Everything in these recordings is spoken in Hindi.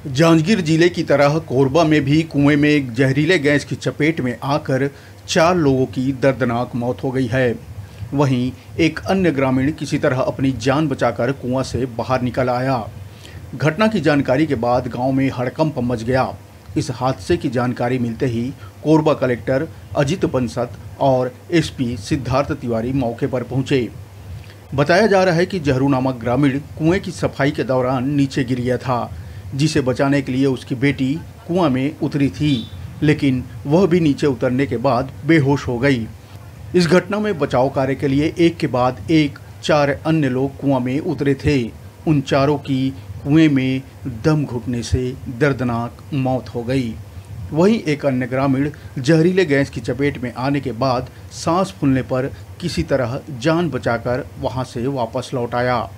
जांजगीर जिले की तरह कोरबा में भी कुएं में एक जहरीले गैस की चपेट में आकर 4 लोगों की दर्दनाक मौत हो गई है। वहीं एक अन्य ग्रामीण किसी तरह अपनी जान बचाकर कुआं से बाहर निकल आया। घटना की जानकारी के बाद गांव में हड़कंप मच गया। इस हादसे की जानकारी मिलते ही कोरबा कलेक्टर अजित बंसत और एसपी सिद्धार्थ तिवारी मौके पर पहुंचे। बताया जा रहा है कि जहरू नामक ग्रामीण कुएं की सफाई के दौरान नीचे गिर गया था, जिसे बचाने के लिए उसकी बेटी कुआं में उतरी थी, लेकिन वह भी नीचे उतरने के बाद बेहोश हो गई। इस घटना में बचाव कार्य के लिए एक के बाद एक 4 अन्य लोग कुआं में उतरे थे। उन चारों की कुएं में दम घुटने से दर्दनाक मौत हो गई। वहीं एक अन्य ग्रामीण जहरीले गैस की चपेट में आने के बाद सांस फूलने पर किसी तरह जान बचाकर वहां से वापस लौट आया।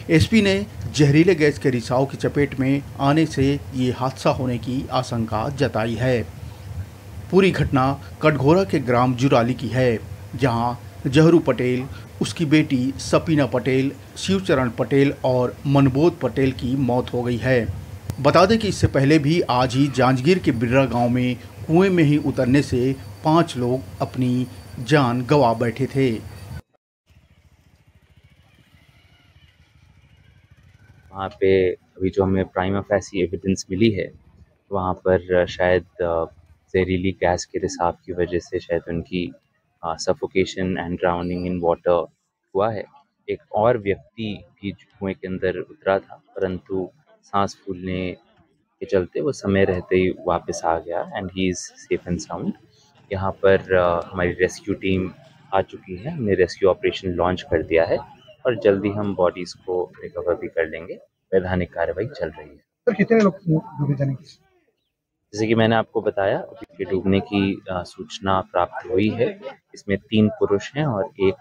एसपी ने जहरीले गैस के रिसाव की चपेट में आने से ये हादसा होने की आशंका जताई है। पूरी घटना कटघोरा के ग्राम जुराली की है, जहां जहरू पटेल, उसकी बेटी सपीना पटेल, शिवचरण पटेल और मनबोध पटेल की मौत हो गई है। बता दें कि इससे पहले भी आज ही जांजगीर के बिर्रा गांव में कुएं में ही उतरने से 5 लोग अपनी जान गंवा बैठे थे। वहाँ पे अभी जो हमें प्राइमा फेसी एविडेंस मिली है, वहाँ पर शायद जहरीली गैस के रिसाव की वजह से शायद उनकी suffocation and drowning in water हुआ है। एक और व्यक्ति भी कुएं के अंदर उतरा था, परंतु सांस फूलने के चलते वो समय रहते ही वापस आ गया and he is safe and sound. यहाँ पर हमारी रेस्क्यू टीम आ चुकी है। हमने रेस्क्यू ऑपरेशन लॉन्च कर दिया है और जल्दी हम बॉडीज़ को रिकवर भी कर लेंगे। वैधानिक कार्रवाई चल रही है। सर कितने लोग डूबे जाने की? जैसे कि मैंने आपको बताया, कि डूबने की सूचना प्राप्त हुई है। इसमें 3 पुरुष हैं और 1